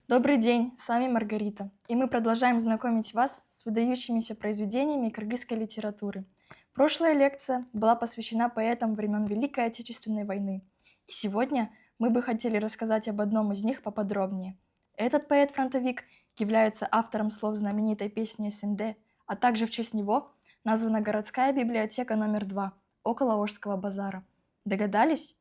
Добрый день, с вами Маргарита, и мы продолжаем знакомить вас с выдающимися произведениями кыргызской литературы. Прошлая лекция была посвящена поэтам времен Великой Отечественной войны, и сегодня мы бы хотели рассказать об одном из них поподробнее. Этот поэт-фронтовик является автором слов знаменитой песни СНД, а также в честь него названа городская библиотека номер 2 около Ожского базара. Догадались?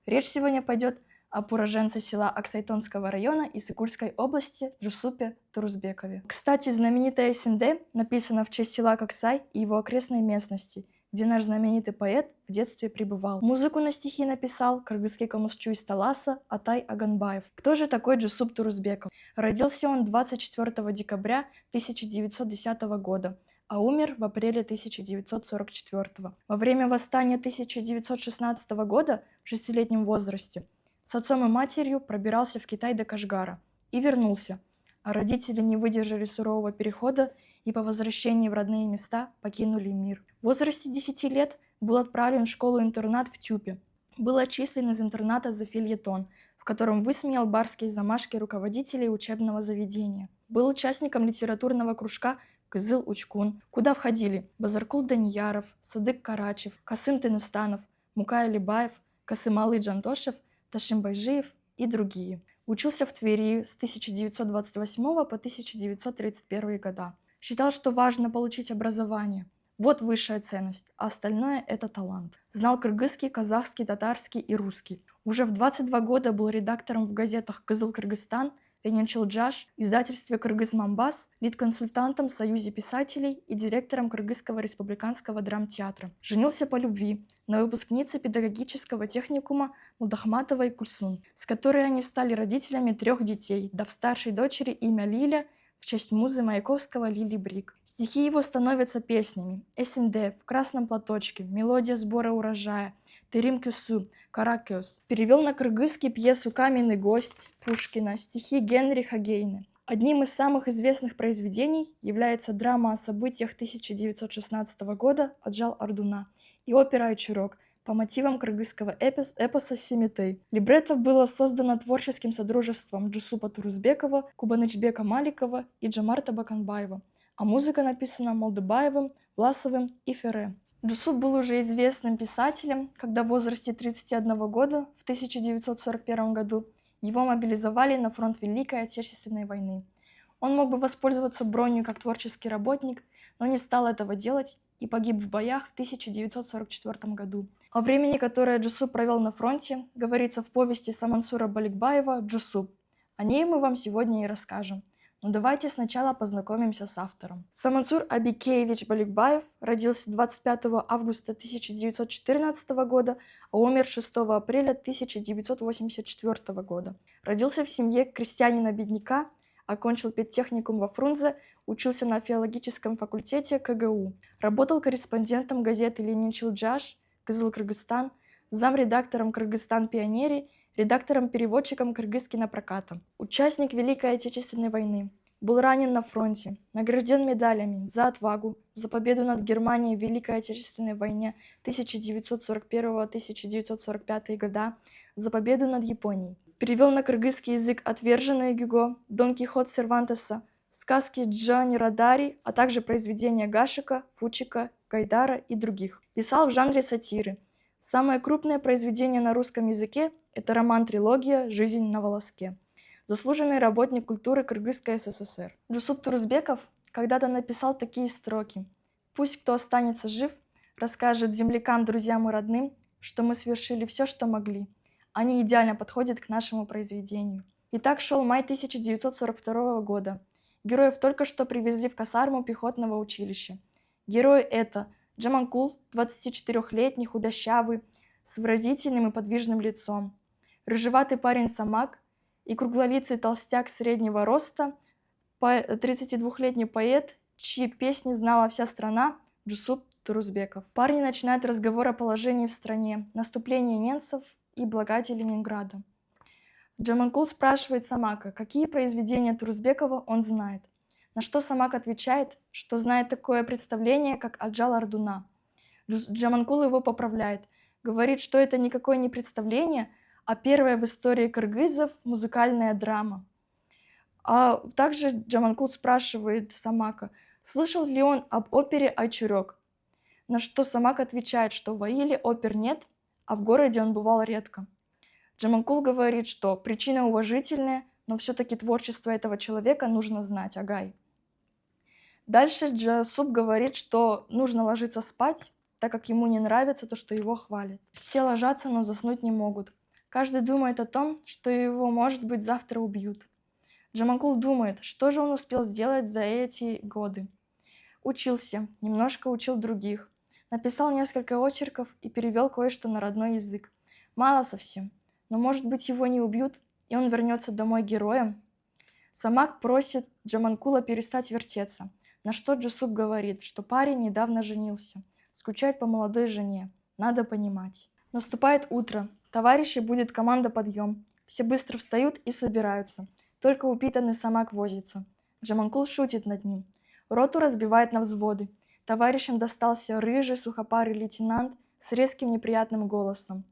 Речь сегодня пойдет об уроженце села Аксайтонского района Иссык-Кульской области Джусупе Турузбекове. Кстати, знаменитая СНД написана в честь села Коксай и его окрестной местности, где наш знаменитый поэт в детстве пребывал. Музыку на стихи написал кыргызский комузчу из Таласа Атай Аганбаев. Кто же такой Джусуп Турузбеков? Родился он 24 декабря 1910 года, а умер в апреле 1944. Во время восстания 1916 года в 6-летнем возрасте с отцом и матерью пробирался в Китай до Кашгара и вернулся, а родители не выдержали сурового перехода и по возвращении в родные места покинули мир. В возрасте 10 лет был отправлен в школу-интернат в Тюпе. Был отчислен из интерната за фельетон, в котором высмеял барские замашки руководителей учебного заведения. Был участником литературного кружка «Кызыл-Учкун», куда входили Базаркул Данияров, Садык Карачев, Касым Тыныстанов, Мукай Алибаев, Касымалы Джантошев, Ташим Байжиев и другие. Учился в Твери с 1928 по 1931 года. Считал, что важно получить образование. Вот высшая ценность, а остальное – это талант. Знал кыргызский, казахский, татарский и русский. Уже в 22 года был редактором в газетах «Кызыл-Кыргызстан», «Ленинчилджаш», издательстве «Кыргыз-Мамбас», лид-консультантом в Союзе писателей и директором Кыргызского республиканского драмтеатра. Женился по любви на выпускнице педагогического техникума Мулдахматовой Кульсун, с которой они стали родителями 3 детей, дав старшей дочери имя Лиля в честь музы Маяковского Лили Брик. Стихи его становятся песнями: «СМД», «В красном платочке», «Мелодия сбора урожая», «Терим Кюсу», «Каракёс». Перевел на кыргызский пьесу «Каменный гость» Пушкина, стихи Генриха Гейне. Одним из самых известных произведений является драма о событиях 1916 года «Аджал Ардуна» и опера «Айчурок» по мотивам кыргызского эпоса «Семетей». Либретто было создано творческим содружеством Джусупа Турузбекова, Кубанычбека Маликова и Джамарта Баканбаева, а музыка написана Молдыбаевым, Власовым и Ферре. Джусуп был уже известным писателем, когда в возрасте 31 года в 1941 году его мобилизовали на фронт Великой Отечественной войны. Он мог бы воспользоваться бронью как творческий работник, но не стал этого делать и погиб в боях в 1944 году. О времени, которое Джусуп провел на фронте, говорится в повести Самансура Баликбаева «Джусуп». О ней мы вам сегодня и расскажем. Но давайте сначала познакомимся с автором. Самансур Абикеевич Баликбаев родился 25 августа 1914 года, а умер 6 апреля 1984 года. Родился в семье крестьянина-бедняка, окончил педтехникум во Фрунзе, учился на филологическом факультете КГУ. Работал корреспондентом газеты «Ленинчилджаш», «Кызыл-Кыргызстан», замредактором «Кыргызстан Пионери», редактором-переводчиком «Кыргыз кинопроката». Участник Великой Отечественной войны. Был ранен на фронте, награжден медалями за отвагу, за победу над Германией в Великой Отечественной войне 1941-1945 года, за победу над Японией. Перевел на кыргызский язык «Отверженные Гюго», «Дон Кихот» Сервантеса, сказки Джани Радари, а также произведения Гашека, Фучика, Гайдара и других. Писал в жанре сатиры. Самое крупное произведение на русском языке – это роман-трилогия «Жизнь на волоске». Заслуженный работник культуры Кыргызской ССР. Джусуп Турузбеков когда-то написал такие строки: «Пусть кто останется жив, расскажет землякам, друзьям и родным, что мы совершили все, что могли. Они идеально подходят к нашему произведению». И так шел май 1942 года. Героев только что привезли в казарму пехотного училища. Герои это Джаманкул, 24-летний, худощавый, с выразительным и подвижным лицом, рыжеватый парень Самак и круглолицый толстяк среднего роста, 32-летний поэт, чьи песни знала вся страна, Джусуп Турузбеков. Парни начинают разговор о положении в стране, наступлении немцев и благодати Ленинграда. Джаманкул спрашивает Самака, какие произведения Турузбекова он знает. На что Самак отвечает, что знает такое представление, как «Аджал Ардуна». Джаманкул его поправляет, говорит, что это никакое не представление, а первая в истории кыргызов музыкальная драма. А также Джаманкул спрашивает Самака, слышал ли он об опере «Айчурек», на что Самак отвечает, что в Аиле опер нет, а в городе он бывал редко. Джаманкул говорит, что причина уважительная, но все-таки творчество этого человека нужно знать, Агай. Дальше Джасуп говорит, что нужно ложиться спать, так как ему не нравится то, что его хвалят. Все ложатся, но заснуть не могут. Каждый думает о том, что его, может быть, завтра убьют. Джаманкул думает, что же он успел сделать за эти годы. Учился, немножко учил других, написал несколько очерков и перевел кое-что на родной язык. Мало совсем, но, может быть, его не убьют, и он вернется домой героем. Самак просит Джаманкула перестать вертеться, на что Джусуп говорит, что парень недавно женился, скучает по молодой жене, надо понимать. Наступает утро, товарищи будет команда подъем, все быстро встают и собираются, только упитанный Самак возится. Джаманкул шутит над ним. Роту разбивает на взводы. Товарищам достался рыжий сухопарый лейтенант с резким неприятным голосом.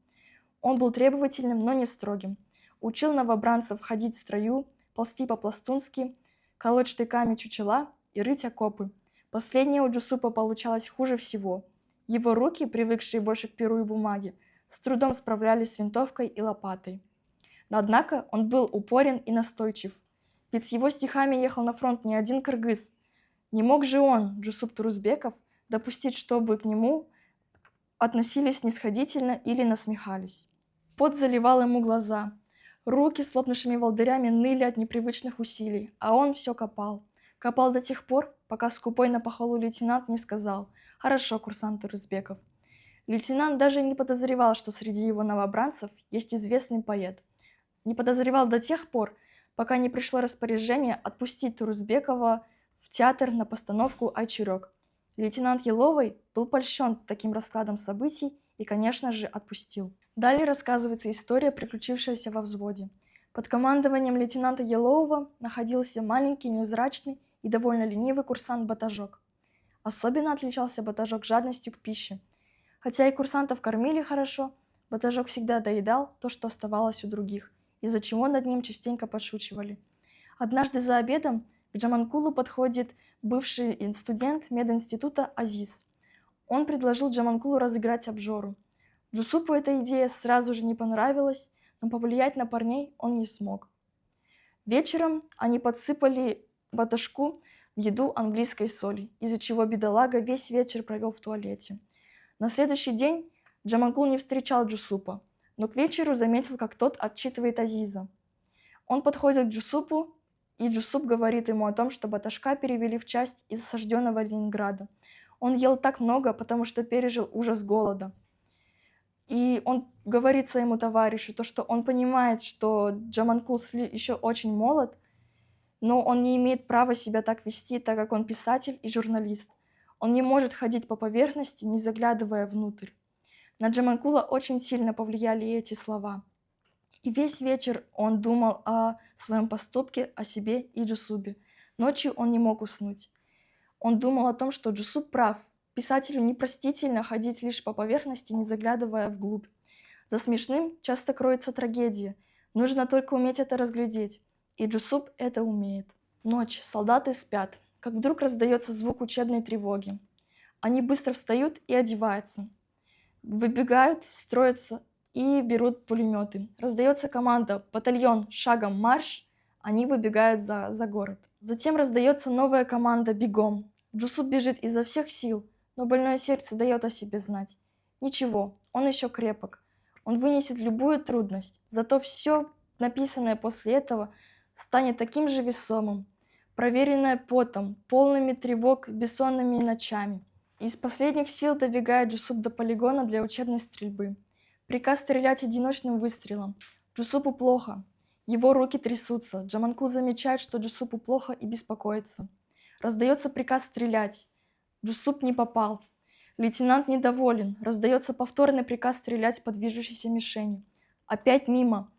Он был требовательным, но не строгим. Учил новобранцев ходить в строю, ползти по-пластунски, колоть штыками чучела и рыть окопы. Последнее у Джусупа получалось хуже всего. Его руки, привыкшие больше к перу и бумаге, с трудом справлялись с винтовкой и лопатой. Однако он был упорен и настойчив. Ведь с его стихами ехал на фронт не один кыргыз. Не мог же он, Джусуп Турузбеков, допустить, чтобы к нему относились снисходительно или насмехались. Пот заливал ему глаза. Руки с лопнувшими волдырями ныли от непривычных усилий, а он все копал. Копал до тех пор, пока скупой на похвалу лейтенант не сказал: «Хорошо, курсант Турузбеков». Лейтенант даже не подозревал, что среди его новобранцев есть известный поэт. Не подозревал до тех пор, пока не пришло распоряжение отпустить Турузбекова в театр на постановку «Айчурек». Лейтенант Еловой был польщен таким раскладом событий и, конечно же, отпустил. Далее рассказывается история, приключившаяся во взводе. Под командованием лейтенанта Елового находился маленький, невзрачный и довольно ленивый курсант Батажок. Особенно отличался Батажок жадностью к пище. Хотя и курсантов кормили хорошо, Батажок всегда доедал то, что оставалось у других, из-за чего над ним частенько подшучивали. Однажды за обедом к Джаманкулу подходит бывший студент мединститута Азиз. Он предложил Джаманкулу разыграть обжору. Джусупу эта идея сразу же не понравилась, но повлиять на парней он не смог. Вечером они подсыпали Баташку в еду английской соли, из-за чего бедолага весь вечер провел в туалете. На следующий день Джаманкул не встречал Джусупа, но к вечеру заметил, как тот отчитывает Азиза. Он подходит к Джусупу, и Джусуп говорит ему о том, что Баташка перевели в часть из осажденного Ленинграда. Он ел так много, потому что пережил ужас голода. И он говорит своему товарищу, то, что он понимает, что Джаманкул еще очень молод, но он не имеет права себя так вести, так как он писатель и журналист. Он не может ходить по поверхности, не заглядывая внутрь. На Джаманкула очень сильно повлияли эти слова. И весь вечер он думал о своем поступке, о себе и Джусупе. Ночью он не мог уснуть. Он думал о том, что Джусуп прав. Писателю непростительно ходить лишь по поверхности, не заглядывая вглубь. За смешным часто кроется трагедия. Нужно только уметь это разглядеть. И Джусуп это умеет. Ночь, солдаты спят. Как вдруг раздается звук учебной тревоги. Они быстро встают и одеваются. Выбегают, строятся и берут пулеметы. Раздается команда «Батальон, шагом марш!» Они выбегают за город. Затем раздается новая команда «Бегом!». Джусуп бежит изо всех сил, но больное сердце дает о себе знать. Ничего, он еще крепок. Он вынесет любую трудность. Зато все написанное после этого станет таким же весомым, проверенное потом, полными тревог, бессонными ночами. Из последних сил добегает Джусуп до полигона для учебной стрельбы. Приказ стрелять одиночным выстрелом. Джусупу плохо. Его руки трясутся. Джаманкул замечает, что Джусупу плохо и беспокоится. Раздается приказ стрелять. Джусуп не попал. Лейтенант недоволен. Раздается повторный приказ стрелять по движущейся мишени. Опять мимо.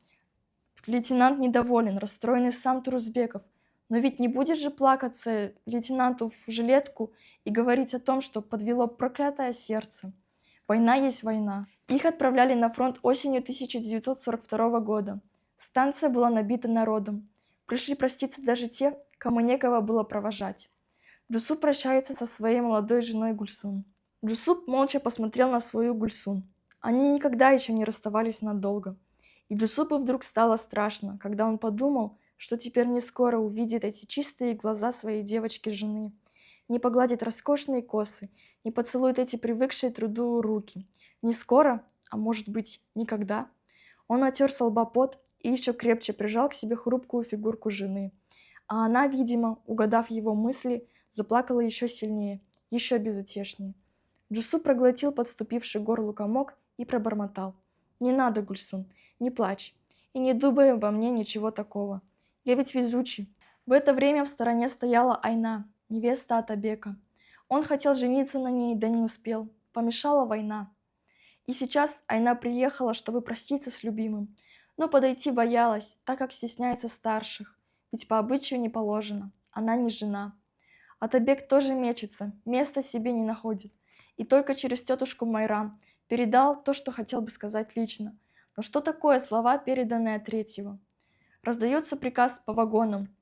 Лейтенант недоволен, расстроенный сам Турузбеков. Но ведь не будешь же плакаться лейтенанту в жилетку и говорить о том, что подвело проклятое сердце. Война есть война. Их отправляли на фронт осенью 1942 года. Станция была набита народом. Пришли проститься даже те, кому некого было провожать. Джусуп прощается со своей молодой женой Гульсун. Джусуп молча посмотрел на свою Гульсун. Они никогда еще не расставались надолго. И Джусупу вдруг стало страшно, когда он подумал, что теперь не скоро увидит эти чистые глаза своей девочки-жены, не погладит роскошные косы, не поцелует эти привыкшие к труду руки. Не скоро, а может быть, никогда. Он отер со лба пот и еще крепче прижал к себе хрупкую фигурку жены. А она, видимо, угадав его мысли, заплакала еще сильнее, еще безутешнее. Джусуп проглотил подступивший к горлу комок и пробормотал: «Не надо, Гульсун, не плачь, и не думай обо мне ничего такого. Я ведь везучий». В это время в стороне стояла Айна, невеста Атабека. Он хотел жениться на ней, да не успел. Помешала война. И сейчас Айна приехала, чтобы проститься с любимым, но подойти боялась, так как стесняется старших, ведь по обычаю не положено, она не жена. Атабек тоже мечется, места себе не находит, и только через тетушку Майрам передал то, что хотел бы сказать лично. Но что такое слова, переданные от третьего? Раздается приказ по вагонам,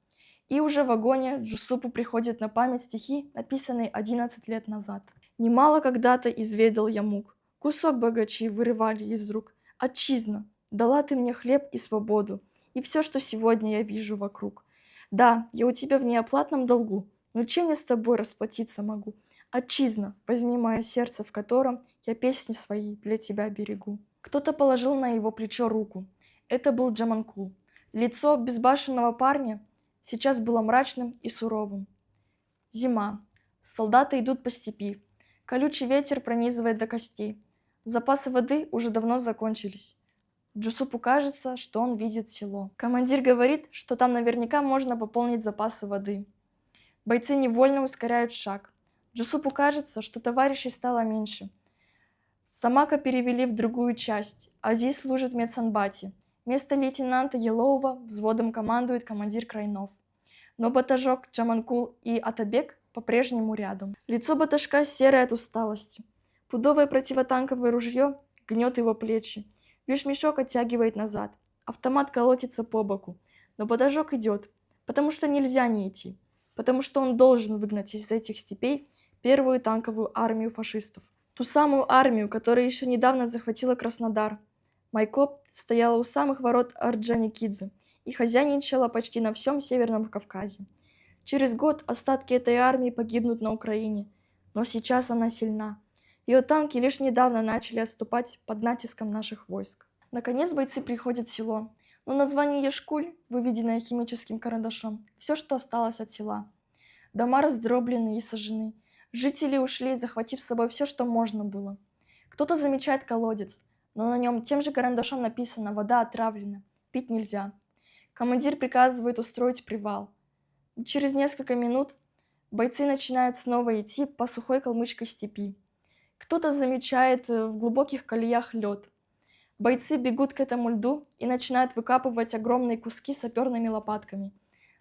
и уже в вагоне Джусупу приходят на память стихи, написанные 11 лет назад. «Немало когда-то изведал я мук, кусок богачи вырывали из рук. Отчизна, дала ты мне хлеб и свободу, и все, что сегодня я вижу вокруг. Да, я у тебя в неоплатном долгу, но чем я с тобой расплатиться могу? Отчизна, возьми мое сердце, в котором я песни свои для тебя берегу». Кто-то положил на его плечо руку. Это был Джаманкул. Лицо безбашенного парня сейчас было мрачным и суровым. Зима. Солдаты идут по степи. Колючий ветер пронизывает до костей. Запасы воды уже давно закончились. Джусупу кажется, что он видит село. Командир говорит, что там наверняка можно пополнить запасы воды. Бойцы невольно ускоряют шаг. Джусупу кажется, что товарищей стало меньше. Самака перевели в другую часть. Азиз служит в медсанбате. Вместо лейтенанта Елоува взводом командует командир Крайнов. Но Батажок, Джаманкул и Атабек по-прежнему рядом. Лицо Баташка серое от усталости. Пудовое противотанковое ружье гнет его плечи. Вещмешок оттягивает назад. Автомат колотится по боку. Но Батажок идет, потому что нельзя не идти. Потому что он должен выгнать из этих степей первую танковую армию фашистов. Ту самую армию, которая еще недавно захватила Краснодар. Майкоп стояла у самых ворот Орджоникидзе и хозяйничала почти на всем Северном Кавказе. Через год остатки этой армии погибнут на Украине, но сейчас она сильна. Ее танки лишь недавно начали отступать под натиском наших войск. Наконец бойцы приходят в село, но название Ешкуль, выведенное химическим карандашом, все, что осталось от села. Дома раздроблены и сожжены. Жители ушли, захватив с собой все, что можно было. Кто-то замечает колодец, но на нем тем же карандашом написано: «Вода отравлена, пить нельзя». Командир приказывает устроить привал. И через несколько минут бойцы начинают снова идти по сухой калмыцкой степи. Кто-то замечает в глубоких колеях лед. Бойцы бегут к этому льду и начинают выкапывать огромные куски саперными лопатками.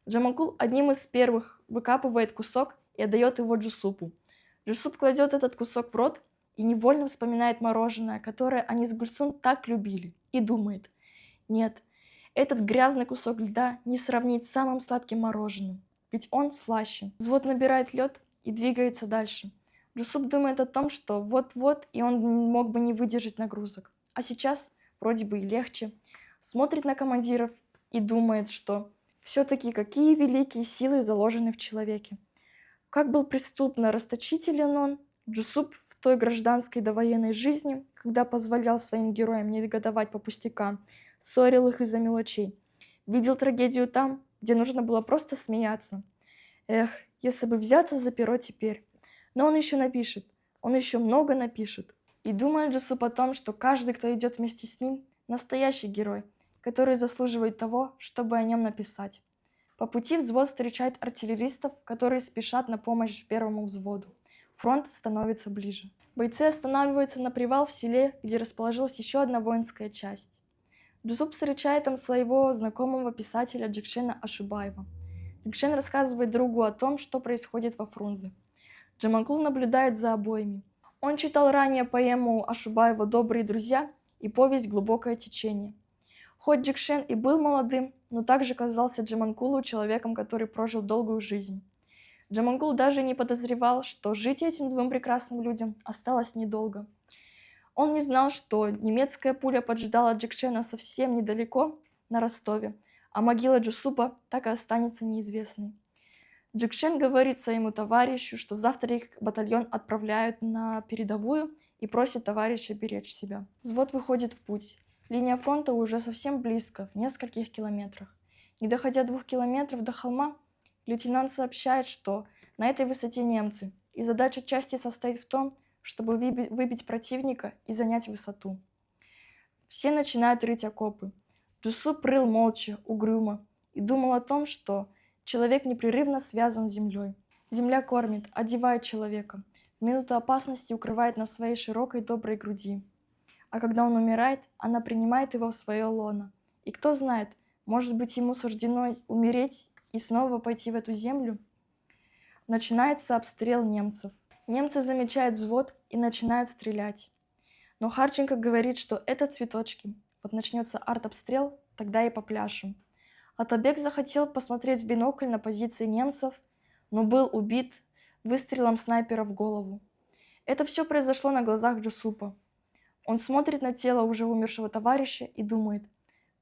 Джаманкул одним из первых выкапывает кусок и отдает его Джусупу. Джусуп кладет этот кусок в рот и невольно вспоминает мороженое, которое они с Гульсун так любили, и думает: нет, этот грязный кусок льда не сравнить с самым сладким мороженым, ведь он слаще. Взвод набирает лед и двигается дальше. Джусуп думает о том, что вот-вот и он мог бы не выдержать нагрузок, а сейчас вроде бы и легче. Смотрит на командиров и думает, что все-таки какие великие силы заложены в человеке. Как был преступно расточителен он, Джусуп в той гражданской довоенной жизни, когда позволял своим героям не негодовать по пустякам, ссорил их из-за мелочей. Видел трагедию там, где нужно было просто смеяться. Эх, если бы взяться за перо теперь. Но он еще напишет, он еще много напишет. И думает Джусуп о том, что каждый, кто идет вместе с ним, настоящий герой, который заслуживает того, чтобы о нем написать. По пути взвод встречает артиллеристов, которые спешат на помощь первому взводу. Фронт становится ближе. Бойцы останавливаются на привал в селе, где расположилась еще одна воинская часть. Джусуп встречает там своего знакомого писателя Джекшена Ашубаева. Джекшен рассказывает другу о том, что происходит во Фрунзе. Джаманкул наблюдает за обоими. Он читал ранее поэму Ашубаева «Добрые друзья» и повесть «Глубокое течение». Хоть Джекшен и был молодым, но также казался Джаманкулу человеком, который прожил долгую жизнь. Джаманкул даже не подозревал, что жить этим двум прекрасным людям осталось недолго. Он не знал, что немецкая пуля поджидала Джекшена совсем недалеко, на Ростове, а могила Джусупа так и останется неизвестной. Джекшен говорит своему товарищу, что завтра их батальон отправляют на передовую и просит товарища беречь себя. Взвод выходит в путь. Линия фронта уже совсем близко, в нескольких километрах. Не доходя 2 километров до холма, лейтенант сообщает, что на этой высоте немцы, и задача части состоит в том, чтобы выбить противника и занять высоту. Все начинают рыть окопы. Джусуп рыл молча, угрюмо, и думал о том, что человек непрерывно связан с землей. Земля кормит, одевает человека, в минуту опасности укрывает на своей широкой доброй груди. А когда он умирает, она принимает его в свое лоно. И кто знает, может быть, ему суждено умереть и снова пойти в эту землю? Начинается обстрел немцев. Немцы замечают взвод и начинают стрелять. Но Харченко говорит, что это цветочки. Вот начнется артобстрел, тогда и попляшем. Атабек захотел посмотреть в бинокль на позиции немцев, но был убит выстрелом снайпера в голову. Это все произошло на глазах Джусупа. Он смотрит на тело уже умершего товарища и думает,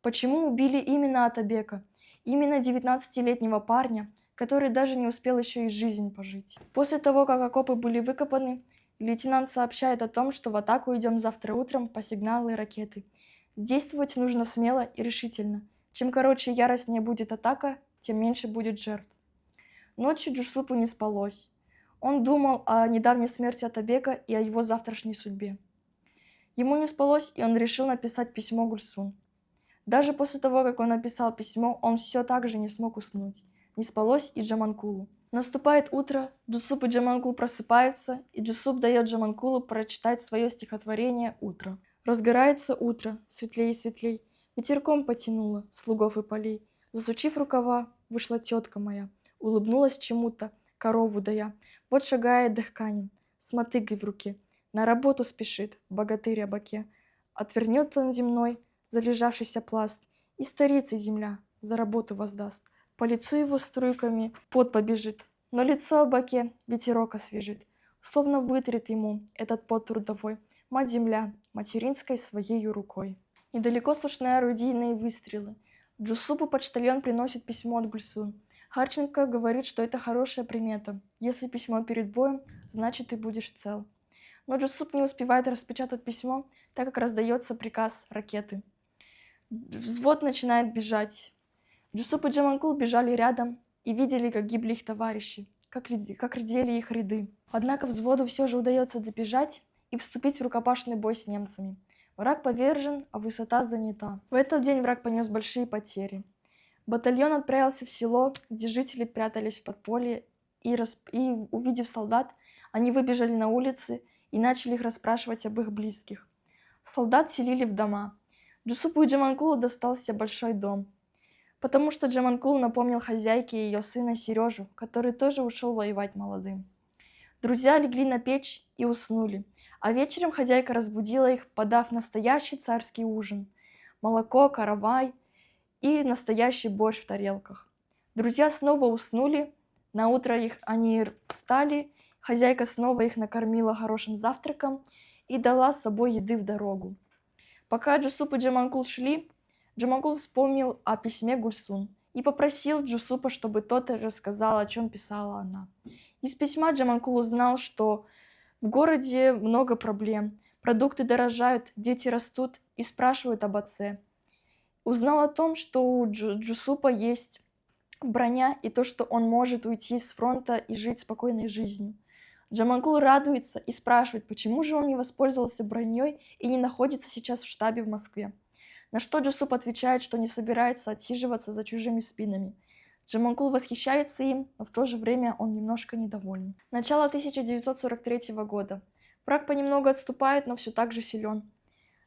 почему убили именно Атабека, именно 19-летнего парня, который даже не успел еще и жизнь пожить. После того, как окопы были выкопаны, лейтенант сообщает о том, что в атаку идем завтра утром по сигналу и ракеты. Действовать нужно смело и решительно. Чем короче и яростнее будет атака, тем меньше будет жертв. Ночью Джусупу не спалось. Он думал о недавней смерти Атабека и о его завтрашней судьбе. Ему не спалось, и он решил написать письмо Гульсун. Даже после того, как он написал письмо, он все так же не смог уснуть. Не спалось и Джаманкулу. Наступает утро, Джусуп и Джаманкул просыпаются, и Джусуп дает Джаманкулу прочитать свое стихотворение «Утро». Разгорается утро, светлей и светлей, ветерком потянуло слугов и полей. Засучив рукава, вышла тетка моя, улыбнулась чему-то, корову дая. Вот шагает Дыхканин, с мотыгой в руке, на работу спешит богатырь Абаке. Отвернет он земной, залежавшийся пласт, и старицей земля за работу воздаст. По лицу его струйками пот побежит, но лицо Абаке ветерок освежит. Словно вытрет ему этот пот трудовой мать-земля материнской своей рукой. Недалеко слышны орудийные выстрелы. Джусупу почтальон приносит письмо от Гульсун. Харченко говорит, что это хорошая примета. Если письмо перед боем, значит ты будешь цел. Но Джусуп не успевает распечатать письмо, так как раздается приказ ракеты. Взвод начинает бежать. Джусуп и Джаманкул бежали рядом и видели, как гибли их товарищи, как редели их ряды. Однако взводу все же удается добежать и вступить в рукопашный бой с немцами. Враг повержен, а высота занята. В этот день враг понес большие потери. Батальон отправился в село, где жители прятались в подполье, и увидев солдат, они выбежали на улицы и начали их расспрашивать об их близких. Солдат селили в дома. Джусупу и Джаманкулу достался большой дом, потому что Джаманкул напомнил хозяйке ее сына Сережу, который тоже ушел воевать молодым. Друзья легли на печь и уснули, а вечером хозяйка разбудила их, подав настоящий царский ужин: молоко, каравай и настоящий борщ в тарелках. Друзья снова уснули, наутро они встали, хозяйка снова их накормила хорошим завтраком и дала с собой еды в дорогу. Пока Джусуп и Джаманкул шли, Джаманкул вспомнил о письме Гульсун и попросил Джусупа, чтобы тот рассказал, о чем писала она. Из письма Джаманкул узнал, что в городе много проблем, продукты дорожают, дети растут и спрашивают об отце. Узнал о том, что у Джусупа есть броня и то, что он может уйти с фронта и жить спокойной жизнью. Джаманкул радуется и спрашивает, почему же он не воспользовался броней и не находится сейчас в штабе в Москве. На что Джусуп отвечает, что не собирается отсиживаться за чужими спинами. Джаманкул восхищается им, но в то же время он немножко недоволен. Начало 1943 года. Враг понемногу отступает, но все так же силен.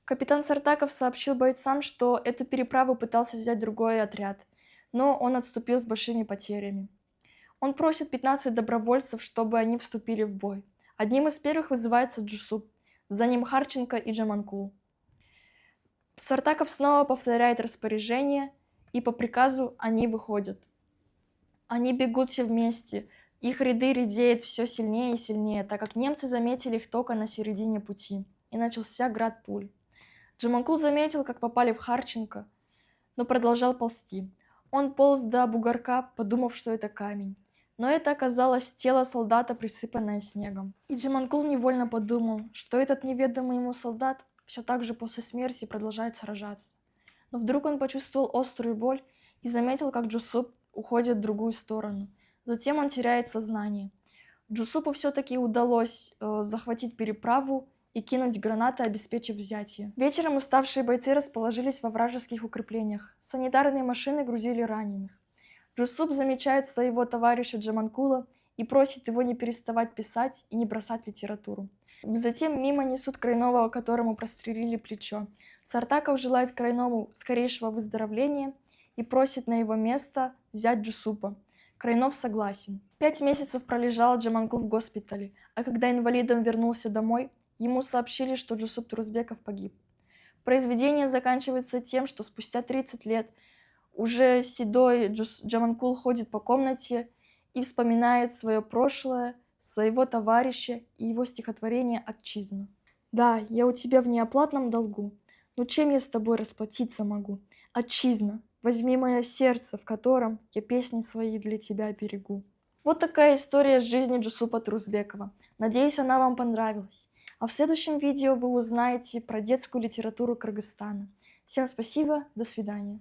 Капитан Сартаков сообщил бойцам, что эту переправу пытался взять другой отряд, но он отступил с большими потерями. Он просит 15 добровольцев, чтобы они вступили в бой. Одним из первых вызывается Джусуп, за ним Харченко и Джаманкул. Сартаков снова повторяет распоряжение, и по приказу они выходят. Они бегут все вместе, их ряды редеют все сильнее и сильнее, так как немцы заметили их только на середине пути, и начался град пуль. Джаманкул заметил, как попали в Харченко, но продолжал ползти. Он полз до бугорка, подумав, что это камень. Но это оказалось тело солдата, присыпанное снегом. И Джаманкул невольно подумал, что этот неведомый ему солдат все так же после смерти продолжает сражаться. Но вдруг он почувствовал острую боль и заметил, как Джусуп уходит в другую сторону. Затем он теряет сознание. Джусупу все-таки удалось захватить переправу и кинуть гранаты, обеспечив взятие. Вечером уставшие бойцы расположились во вражеских укреплениях. Санитарные машины грузили раненых. Джусуп замечает своего товарища Джаманкула и просит его не переставать писать и не бросать литературу. Затем мимо несут Крайнова, которому прострелили плечо. Сартаков желает Крайнову скорейшего выздоровления и просит на его место взять Джусупа. Крайнов согласен. 5 месяцев пролежал Джаманкул в госпитале, а когда инвалидом вернулся домой, ему сообщили, что Джусуп Турузбеков погиб. Произведение заканчивается тем, что спустя 30 лет уже седой Джаманкул ходит по комнате и вспоминает свое прошлое, своего товарища и его стихотворение «Отчизна». «Да, я у тебя в неоплатном долгу, но чем я с тобой расплатиться могу? Отчизна, возьми мое сердце, в котором я песни свои для тебя берегу». Вот такая история жизни Джусупа Турузбекова. Надеюсь, она вам понравилась. А в следующем видео вы узнаете про детскую литературу Кыргызстана. Всем спасибо, до свидания.